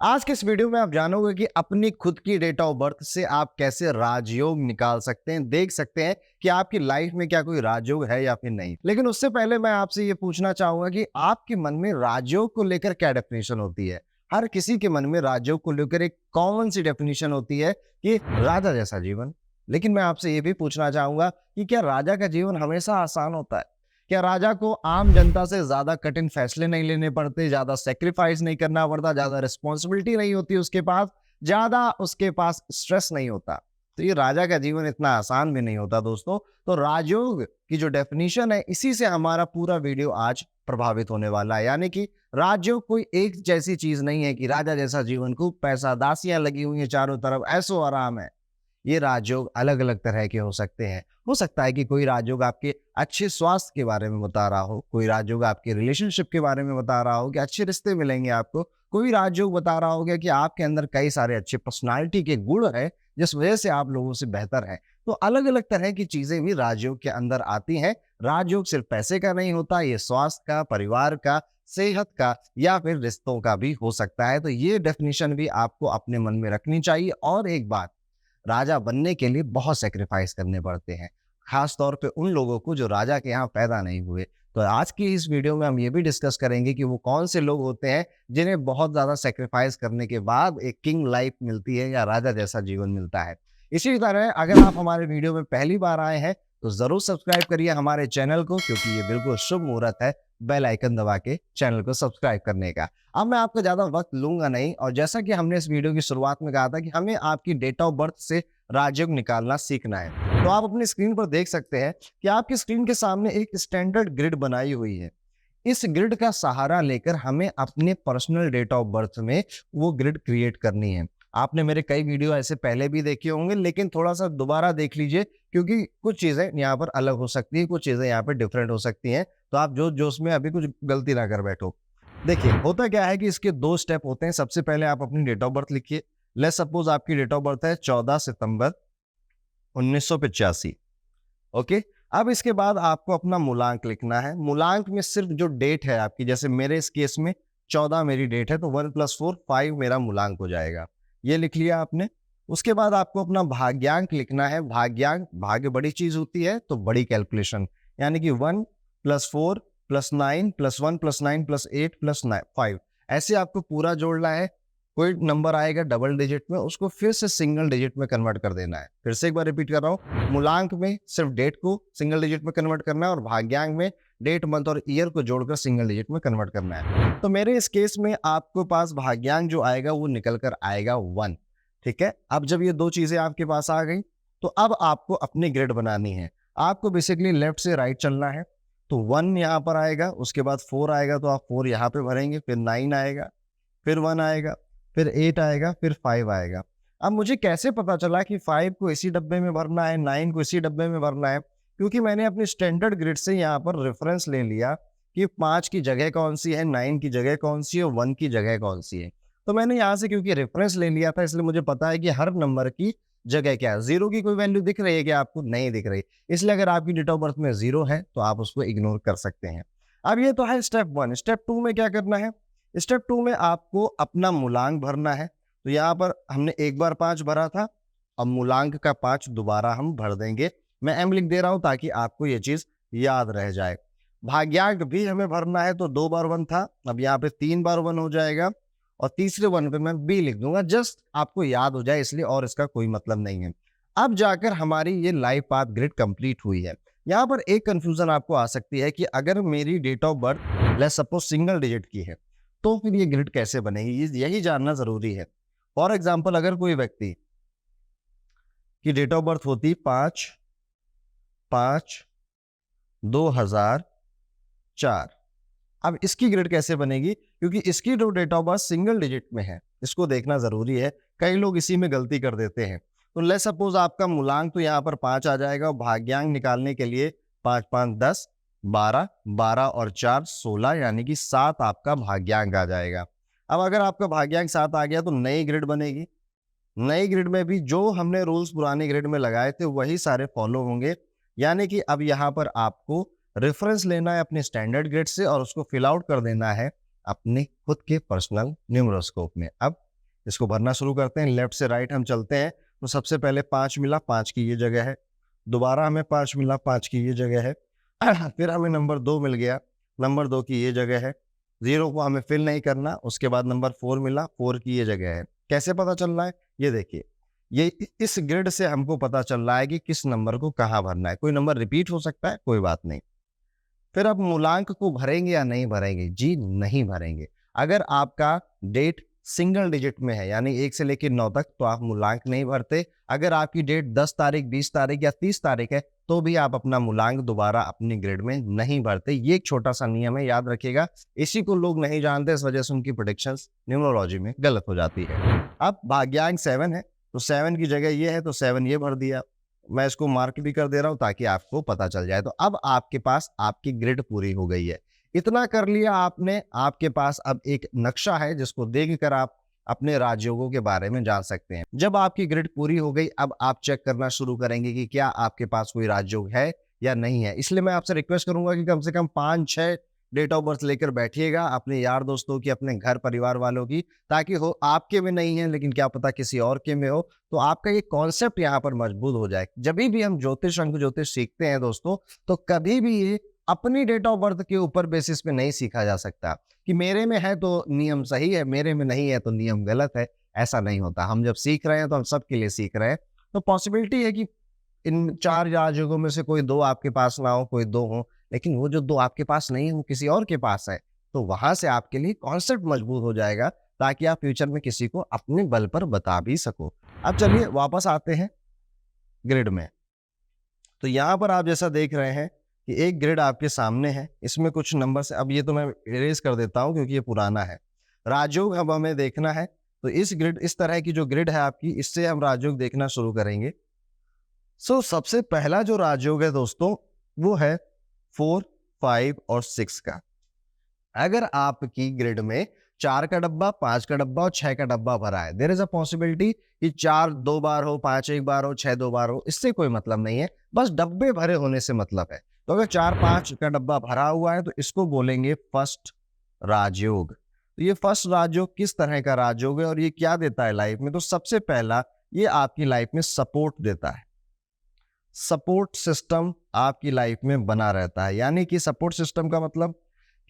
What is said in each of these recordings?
आज के इस वीडियो में आप जानोगे कि अपनी खुद की डेट ऑफ बर्थ से आप कैसे राजयोग निकाल सकते हैं, देख सकते हैं कि आपकी लाइफ में क्या कोई राजयोग है या फिर नहीं। लेकिन उससे पहले मैं आपसे ये पूछना चाहूंगा कि आपके मन में राजयोग को लेकर क्या डेफिनेशन होती है। हर किसी के मन में राजयोग को लेकर एक कॉमन सी डेफिनेशन होती है कि राजा जैसा जीवन। लेकिन मैं आपसे ये भी पूछना चाहूंगा कि क्या राजा का जीवन हमेशा आसान होता है? क्या राजा को आम जनता से ज्यादा कठिन फैसले नहीं लेने पड़ते, ज्यादा सेक्रीफाइस नहीं करना पड़ता, ज्यादा रिस्पॉन्सिबिलिटी नहीं होती उसके पास, ज्यादा उसके पास स्ट्रेस नहीं होता? तो ये राजा का जीवन इतना आसान भी नहीं होता दोस्तों। तो राजयोग की जो डेफिनेशन है, इसी से हमारा पूरा वीडियो आज प्रभावित होने वाला है। यानी कि राजयोग कोई एक जैसी चीज नहीं है कि राजा जैसा जीवन, खूब पैसा, दासियां लगी हुई है चारों तरफ, ऐसो आराम है। ये राजयोग अलग अलग तरह के हो सकते हैं। हो सकता है कि कोई राजयोग आपके अच्छे स्वास्थ्य के बारे में बता रहा हो, कोई राजयोग आपके रिलेशनशिप के बारे में बता रहा हो कि अच्छे रिश्ते मिलेंगे आपको, कोई राजयोग बता रहा होगा कि आपके अंदर कई सारे अच्छे पर्सनालिटी के गुण है जिस वजह से आप लोगों से बेहतर हैं। तो अलग अलग तरह की चीजें भी राजयोग के अंदर आती हैं। राजयोग सिर्फ पैसे का नहीं होता, ये स्वास्थ्य का, परिवार का, सेहत का या फिर रिश्तों का भी हो सकता है। तो ये डेफिनेशन भी आपको अपने मन में रखनी चाहिए। और एक बात, राजा बनने के लिए बहुत सेक्रीफाइस करने पड़ते हैं, खास तौर पे उन लोगों को जो राजा के यहाँ पैदा नहीं हुए। तो आज की इस वीडियो में हम ये भी डिस्कस करेंगे कि वो कौन से लोग होते हैं जिन्हें बहुत ज़्यादा सेक्रीफाइस करने के बाद एक किंग लाइफ मिलती है या राजा जैसा जीवन मिलता है। इसी तरह अगर आप हमारे वीडियो में पहली बार आए हैं तो ज़रूर सब्सक्राइब करिए हमारे चैनल को, क्योंकि ये बिल्कुल शुभ मुहूर्त है बेल आइकन दबा के चैनल को सब्सक्राइब करने का। अब मैं आपका ज़्यादा वक्त लूंगा नहीं, और जैसा कि हमने इस वीडियो की शुरुआत में कहा था कि हमें आपकी डेट ऑफ बर्थ से राजयोग निकालना सीखना है। तो आप अपनी स्क्रीन पर देख सकते हैं कि आपकी स्क्रीन के सामने एक स्टैंडर्ड ग्रिड बनाई हुई है। इस ग्रिड का सहारा लेकर हमें अपने पर्सनल डेट ऑफ बर्थ में वो ग्रिड क्रिएट करनी है। आपने मेरे कई वीडियो ऐसे पहले भी देखे होंगे, लेकिन थोड़ा सा दोबारा देख लीजिए, क्योंकि कुछ चीजें यहाँ पर अलग हो सकती है, कुछ चीजें यहाँ पर डिफरेंट हो सकती हैं। तो आप जोश में अभी कुछ गलती ना कर बैठो। देखिए, होता क्या है कि इसके दो स्टेप होते हैं। सबसे पहले आप अपनी डेट ऑफ बर्थ लिखिए। लेट्स सपोज आपकी डेट ऑफ बर्थ है 14 सितंबर 1985। ओके, अब इसके बाद आपको अपना मूलांक लिखना है। मूलांक में सिर्फ जो डेट है आपकी, जैसे मेरे इस केस में 14 मेरी डेट है, तो 1 + 4 5 मेरा मूलांक हो जाएगा। ये लिख लिया आपने। उसके बाद आपको अपना भाग्यांक लिखना है। भाग्यांक, भाग्य बड़ी चीज होती है तो बड़ी कैलकुलेशन, यानी कि 1 + 4 + 9 + 1 + 9 + 8 + 5, ऐसे आपको पूरा जोड़ना है। कोई नंबर आएगा डबल डिजिट में, उसको फिर से सिंगल डिजिट में कन्वर्ट कर देना है। फिर से एक बार रिपीट कर रहा हूँ, मूलांक में सिर्फ डेट को सिंगल डिजिट में कन्वर्ट करना है, और भाग्यांक में डेट, मंथ और ईयर को जोड़कर सिंगल डिजिट में कन्वर्ट करना है। तो मेरे इस केस में आपके पास भाग्यांक जो आएगा वो निकल कर आएगा 1। ठीक है, अब जब ये दो चीजें आपके पास आ गई तो अब आपको अपनी ग्रिड बनानी है। आपको बेसिकली लेफ्ट से राइट चलना है। तो 1 यहाँ पर आएगा, उसके बाद 4 आएगा तो आप 4 यहाँ पे भरेंगे, फिर 9 आएगा, फिर 1 आएगा, फिर 8 आएगा, फिर 5 आएगा। अब मुझे कैसे पता चला कि 5 को इसी डब्बे में भरना है, 9 को इसी डब्बे में भरना है? क्योंकि मैंने अपनी स्टैंडर्ड ग्रिड से यहाँ पर रेफरेंस ले लिया कि 5 की जगह कौन सी है, 9 की जगह कौन सी है, 1 की जगह कौन सी है। तो मैंने यहाँ से क्योंकि रेफरेंस ले लिया था, इसलिए मुझे पता है कि हर नंबर की जगह क्या है। 0 की कोई वैल्यू दिख रही है कि आपको? नहीं दिख रही। इसलिए अगर आपकी डेट ऑफ बर्थ में 0 है तो आप उसको इग्नोर कर सकते हैं। अब ये तो है स्टेप 1। स्टेप 2 में क्या करना है? स्टेप 2 में आपको अपना मूलांक भरना है। तो यहाँ पर हमने एक बार 5 भरा था, अब मूलांक का 5 दोबारा हम भर देंगे। मैं m लिख दे रहा हूं ताकि आपको ये चीज याद रह जाए। भाग्यांक भी हमें भरना है, तो 2 बार 1 था, अब यहाँ पे 3 बार 1 हो जाएगा, और तीसरे 1 पे मैं b लिख दूंगा, जस्ट आपको याद हो जाए इसलिए, और इसका कोई मतलब नहीं है। अब जाकर हमारी ये लाइफ पाथ ग्रिड कंप्लीट हुई है। यहाँ पर एक कंफ्यूजन आपको आ सकती है कि अगर मेरी date of birth let's suppose single digit की है तो फिर ये ग्रिड कैसे बनेगी, यही जानना जरूरी है। फॉर एग्जाम्पल, अगर कोई व्यक्ति की डेट ऑफ बर्थ होती 5/5/2004, अब इसकी ग्रिड कैसे बनेगी? क्योंकि इसकी जो date of birth single digit में है, इसको देखना जरूरी है। कई लोग इसी में गलती कर देते हैं। तो लेट्स सपोज आपका मूलांक तो यहाँ पर 5 आ जाएगा, और भाग्यांक निकालने के लिए 5 5 10 12, 12 और 4 16, यानी कि 7 आपका भाग्यांक आ जाएगा। अब अगर आपका भाग्यांक 7 आ गया तो नई ग्रिड बनेगी। नई ग्रिड में भी जो हमने रूल्स पुरानी ग्रिड में लगाए थे वही सारे फॉलो होंगे। यानी कि अब यहाँ पर आपको रेफरेंस लेना है अपने स्टैंडर्ड ग्रिड से, और उसको फिल आउट कर देना है अपने खुद के पर्सनल न्यूमरोस्कोप में। अब इसको भरना शुरू करते हैं। लेफ्ट से राइट हम चलते हैं तो सबसे पहले 5 मिला, 5 की ये जगह है। दोबारा हमें 5 मिला, 5 की ये जगह है। फिर हमें नंबर 2 मिल गया, नंबर 2 की ये जगह है। 0 को हमें फिल नहीं करना। उसके बाद नंबर 4 मिला, 4 की ये जगह है। कैसे पता चल रहा है? ये देखिए, ये इस ग्रिड से हमको पता चल रहा है कि किस नंबर को कहाँ भरना है। कोई नंबर रिपीट हो सकता है, कोई बात नहीं। फिर आप मूलांक को भरेंगे या नहीं भरेंगे? जी नहीं भरेंगे। अगर आपका डेट सिंगल डिजिट में है यानी 1 से लेकर 9 तक तो आप मूलांक नहीं भरते। अगर आपकी डेट 10 तारीख, 20 तारीख या 30 तारीख है तो भी आप अपना मूलांक दोबारा अपनी ग्रिड में नहीं भरते। ये एक छोटा सा नियम है, याद रखिएगा। इसी को लोग नहीं जानते, इस वजह से उनकी प्रेडिक्शंस न्यूमरोलॉजी में गलत हो जाती है। अब भाग्यांक 7 है तो 7 की जगह ये है तो 7 ये भर दिया। मैं इसको मार्क भी कर दे रहा हूं ताकि आपको पता चल जाए। तो अब आपके पास आपकी ग्रिड पूरी हो गई है। इतना कर लिया आपने, आपके पास अब एक नक्शा है जिसको देखकर आप अपने राजयोगों के बारे में जान सकते हैं। जब आपकी ग्रिड पूरी हो गई, अब आप चेक करना शुरू करेंगे कि क्या आपके पास कोई राजयोग है या नहीं है। इसलिए मैं आपसे रिक्वेस्ट करूंगा कि कम से कम 5-6 डेट ऑफ बर्थ लेकर बैठिएगा, अपने यार दोस्तों की, अपने घर परिवार वालों की, ताकि हो आपके में नहीं है लेकिन क्या पता किसी और के में हो, तो आपका ये कॉन्सेप्ट यहाँ पर मजबूत हो जाए। जब भी हम ज्योतिष, अंक ज्योतिष सीखते हैं दोस्तों, तो कभी भी ये अपनी डेट ऑफ बर्थ के ऊपर बेसिस पे नहीं सीखा जा सकता कि मेरे में है तो नियम सही है, मेरे में नहीं है तो नियम गलत है। ऐसा नहीं होता। हम जब सीख रहे हैं तो हम सबके लिए सीख रहे हैं। तो पॉसिबिलिटी है कि इन 4 राजयोगों में से कोई 2 आपके पास ना हो, कोई 2 हो, लेकिन वो जो 2 आपके पास नहीं है वो किसी और के पास है। तो वहां से आपके लिए कॉन्सेप्ट मजबूत हो जाएगा ताकि आप फ्यूचर में किसी को अपने बल पर बता भी सको। अब चलिए वापस आते हैं ग्रिड में। तो यहाँ पर आप जैसा देख रहे हैं कि एक ग्रिड आपके सामने है, इसमें कुछ नंबर से, अब ये तो मैं इरेज कर देता हूँ क्योंकि ये पुराना है। राजयोग अब हमें देखना है, तो इस ग्रिड, इस तरह की जो ग्रिड है आपकी, इससे हम राजयोग देखना शुरू करेंगे। सबसे पहला जो राजयोग है दोस्तों वो है 4, 5 और 6 का। अगर आपकी ग्रिड में 4 का डब्बा, 5 का डब्बा और 6 का डब्बा भरा है, देयर इज अ पॉसिबिलिटी कि 4 2 बार हो, 5 1 बार हो, 6 2 बार हो, इससे कोई मतलब नहीं है, बस डब्बे भरे होने से मतलब है। तो अगर 4-5 का डब्बा भरा हुआ है तो इसको बोलेंगे फर्स्ट राजयोग। तो ये फर्स्ट राजयोग किस तरह का राजयोग है और ये क्या देता है लाइफ में? तो सबसे पहला, ये आपकी लाइफ में सपोर्ट देता है। सपोर्ट सिस्टम आपकी लाइफ में बना रहता है, यानी कि सपोर्ट सिस्टम का मतलब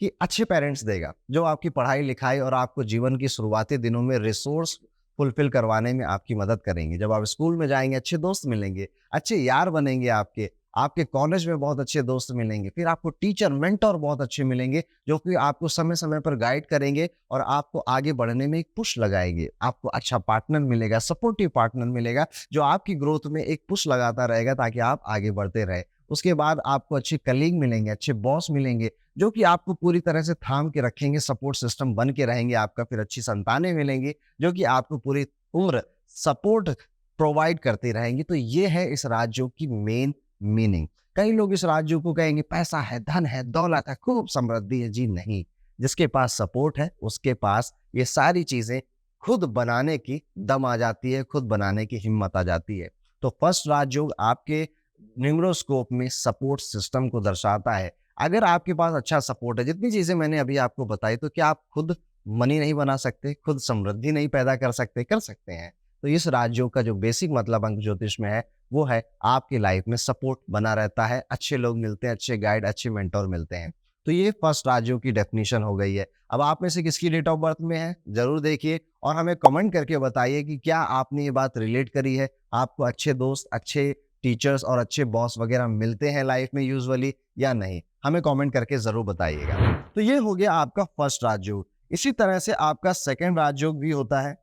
कि अच्छे पेरेंट्स देगा जो आपकी पढ़ाई लिखाई और आपको जीवन की शुरुआती दिनों में रिसोर्स फुलफिल करवाने में आपकी मदद करेंगे। जब आप स्कूल में जाएंगे अच्छे दोस्त मिलेंगे, अच्छे यार बनेंगे, आपके आपके कॉलेज में बहुत अच्छे दोस्त मिलेंगे, फिर आपको टीचर मेंटर बहुत अच्छे मिलेंगे जो कि आपको समय समय पर गाइड करेंगे और आपको आगे बढ़ने में एक पुश लगाएंगे। आपको अच्छा पार्टनर मिलेगा, सपोर्टिव पार्टनर मिलेगा जो आपकी ग्रोथ में एक पुश लगाता रहेगा ताकि आप आगे बढ़ते रहे। उसके बाद आपको अच्छे कलीग मिलेंगे, अच्छे बॉस मिलेंगे जो कि आपको पूरी तरह से थाम के रखेंगे, सपोर्ट सिस्टम बन के रहेंगे आपका। फिर अच्छी संतानें मिलेंगी जो कि आपको पूरी उम्र सपोर्ट प्रोवाइड करती रहेंगी। तो ये है इस राजयोग की मेन मीनिंग। कई लोग इस राजयोग को कहेंगे पैसा है, धन है, दौलत है, खूब समृद्धि है। जी नहीं, जिसके पास सपोर्ट है उसके पास ये सारी चीजें खुद बनाने की दम आ जाती है, खुद बनाने की हिम्मत आ जाती है। तो फर्स्ट राजयोग आपके न्यूमरोस्कोप में सपोर्ट सिस्टम को दर्शाता है। अगर आपके पास अच्छा सपोर्ट है, जितनी चीजें मैंने अभी आपको बताई, तो क्या आप खुद मनी नहीं बना सकते, खुद समृद्धि नहीं पैदा कर सकते? कर सकते हैं। तो इस राजयोग का जो बेसिक मतलब अंक ज्योतिष में है वो है आपकी लाइफ में सपोर्ट बना रहता है, अच्छे लोग मिलते हैं, अच्छे गाइड, अच्छे मेंटोर मिलते हैं। तो ये फर्स्ट राजयोग की डेफिनेशन हो गई है। अब आप में से किसकी डेट ऑफ बर्थ में है जरूर देखिए और हमें कमेंट करके बताइए कि क्या आपने ये बात रिलेट करी है। आपको अच्छे दोस्त, अच्छे टीचर्स और अच्छे बॉस वगैरह मिलते हैं लाइफ में यूजुअली या नहीं? हमें कमेंट करके जरूर बताइएगा। तो ये हो गया आपका फर्स्ट राजयोग। इसी तरह से आपका सेकंड राजयोग भी होता है।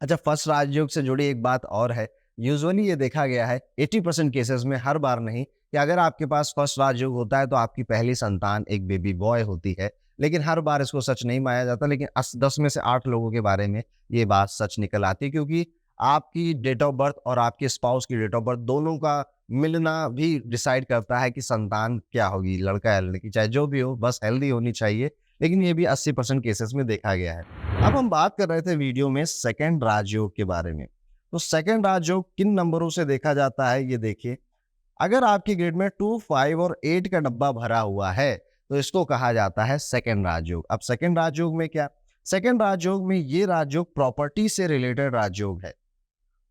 अच्छा, फर्स्ट राजयोग से जुड़ी एक बात और है, यूजुअली ये देखा गया है 80% केसेस में, हर बार नहीं, कि अगर आपके पास फर्स्ट राजयोग होता है तो आपकी पहली संतान एक बेबी बॉय होती है। लेकिन हर बार इसको सच नहीं माना जाता, लेकिन 10 में से 8 लोगों के बारे में ये बात सच निकल आती है, क्योंकि आपकी डेट ऑफ बर्थ और आपके स्पाउस की डेट ऑफ बर्थ दोनों का मिलना भी डिसाइड करता है कि संतान क्या होगी, लड़का या लड़की, चाहे जो भी हो, बस हेल्दी होनी चाहिए। लेकिन ये भी 80% केसेस में देखा गया है। अब हम बात कर रहे थे वीडियो में सेकंड राजयोग के बारे में। तो सेकंड राजयोग किन नंबरों से देखा जाता है ये देखिए। अगर आपकी ग्रिड में 2, 5 और 8 का डब्बा भरा हुआ है तो इसको कहा जाता है सेकंड राजयोग। अब सेकंड राजयोग में क्या, सेकंड राजयोग में ये राजयोग प्रॉपर्टी से रिलेटेड राजयोग है।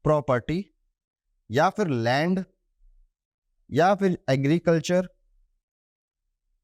प्रॉपर्टी या फिर लैंड या फिर एग्रीकल्चर,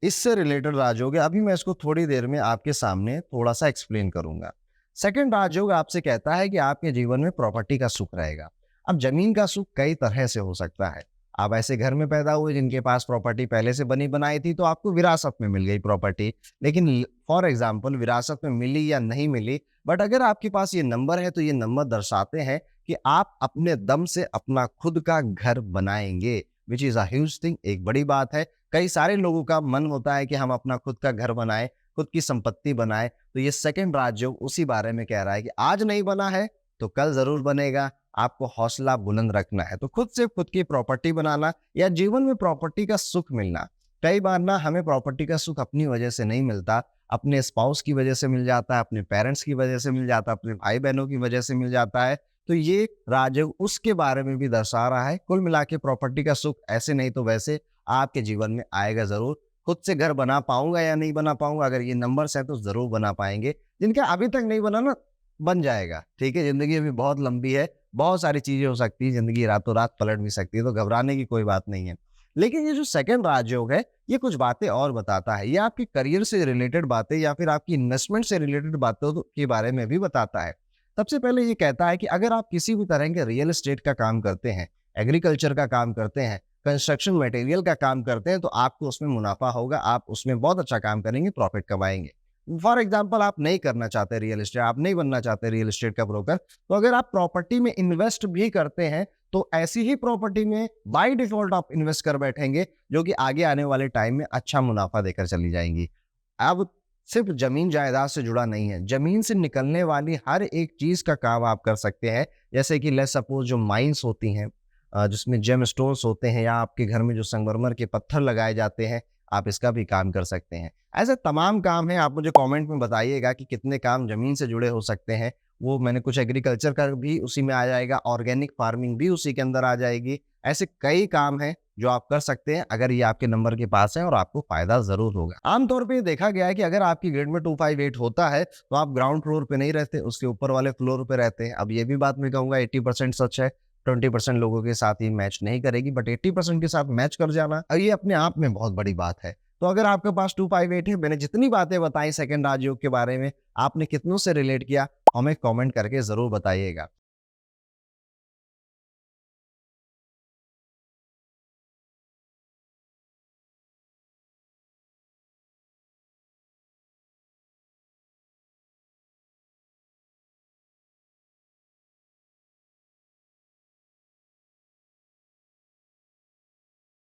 इससे रिलेटेड राजयोग है। अभी मैं इसको थोड़ी देर में आपके सामने थोड़ा सा एक्सप्लेन करूंगा। सेकंड राजयोग आपसे कहता है कि आपके जीवन में प्रॉपर्टी का सुख रहेगा। अब जमीन का सुख कई तरह से हो सकता है। आप ऐसे घर में पैदा हुए जिनके पास प्रॉपर्टी पहले से बनी बनाई थी, तो आपको विरासत में मिल गई प्रॉपर्टी। लेकिन फॉर एग्जाम्पल विरासत में मिली या नहीं मिली, बट अगर आपके पास ये नंबर है तो ये नंबर दर्शाते हैं कि आप अपने दम से अपना खुद का घर बनाएंगे, which is a huge thing. एक बड़ी बात है। कई सारे लोगों का मन होता है कि हम अपना खुद का घर बनाएं, खुद की संपत्ति बनाएं। तो ये सेकंड राजयोग उसी बारे में कह रहा है कि आज नहीं बना है तो कल जरूर बनेगा। आपको हौसला बुलंद रखना है। तो खुद से खुद की प्रॉपर्टी बनाना या जीवन में प्रॉपर्टी का सुख मिलना। कई बार ना हमें प्रॉपर्टी का सुख अपनी वजह से नहीं मिलता, अपने स्पाउस की वजह से मिल जाता है, अपने पेरेंट्स की वजह से मिल जाता है, अपने भाई बहनों की वजह से मिल जाता है। तो ये राजयोग उसके बारे में भी दर्शा रहा है। कुल मिला के प्रॉपर्टी का सुख ऐसे नहीं तो वैसे आपके जीवन में आएगा जरूर। खुद से घर बना पाऊंगा या नहीं बना पाऊंगा, अगर ये नंबर्स है तो जरूर बना पाएंगे। जिनका अभी तक नहीं बना ना, बन जाएगा। ठीक है, जिंदगी अभी बहुत लंबी है, बहुत सारी चीजें हो सकती है, जिंदगी रातों रात पलट भी सकती है, तो घबराने की कोई बात नहीं है। लेकिन ये जो सेकंड राजयोग है, ये कुछ बातें और बताता है। ये आपकी करियर से रिलेटेड बातें या फिर आपकी इन्वेस्टमेंट से रिलेटेड बातों के बारे में भी बताता है। सबसे पहले ये कहता है कि अगर आप किसी भी तरह के रियल एस्टेट का काम करते हैं, एग्रीकल्चर का काम करते हैं, कंस्ट्रक्शन मटेरियल का काम करते हैं, तो आपको उसमें मुनाफा होगा। आप उसमें बहुत अच्छा काम करेंगे, प्रॉफिट कमाएंगे। फॉर एग्जाम्पल, आप नहीं करना चाहते रियल एस्टेट, आप नहीं बनना चाहते रियल एस्टेट का ब्रोकर, तो अगर आप प्रॉपर्टी में इन्वेस्ट भी करते हैं तो ऐसी ही प्रॉपर्टी में बाय डिफॉल्ट आप इन्वेस्ट कर बैठेंगे, जो कि आगे आने वाले टाइम में अच्छा मुनाफा देकर चली जाएंगी। अब सिर्फ जमीन जायदाद से जुड़ा नहीं है, जमीन से निकलने वाली हर एक चीज का काम आप कर सकते हैं। जैसे कि लेट्स सपोज जो माइंस होती हैं, जिसमें जेम स्टोन्स होते हैं, या आपके घर में जो संगमरमर के पत्थर लगाए जाते हैं, आप इसका भी काम कर सकते हैं। ऐसे तमाम काम हैं। आप मुझे कमेंट में बताइएगा कि कितने काम जमीन से जुड़े हो सकते हैं। वो मैंने कुछ एग्रीकल्चर का भी उसी में आ जाएगा, ऑर्गेनिक फार्मिंग भी उसी के अंदर आ जाएगी। ऐसे कई काम हैं जो आप कर सकते हैं अगर ये आपके नंबर के पास है, और आपको फायदा जरूर होगा। आमतौर पे देखा गया है कि अगर आपकी ग्रेड में 258 होता है तो आप ग्राउंड फ्लोर पे नहीं रहते, उसके ऊपर वाले फ्लोर पे रहते हैं। अब ये भी बात मैं कहूंगा 80% सच है, 20% लोगों के साथ ही मैच नहीं करेगी, बट 80% के साथ मैच कर जाना, और ये अपने आप में बहुत बड़ी बात है। तो अगर आपके पास 258 है, मैंने जितनी बातें बताई सेकंड राजयोग के बारे में, आपने कितनों से रिलेट किया, हमें कमेंट करके जरूर बताइएगा।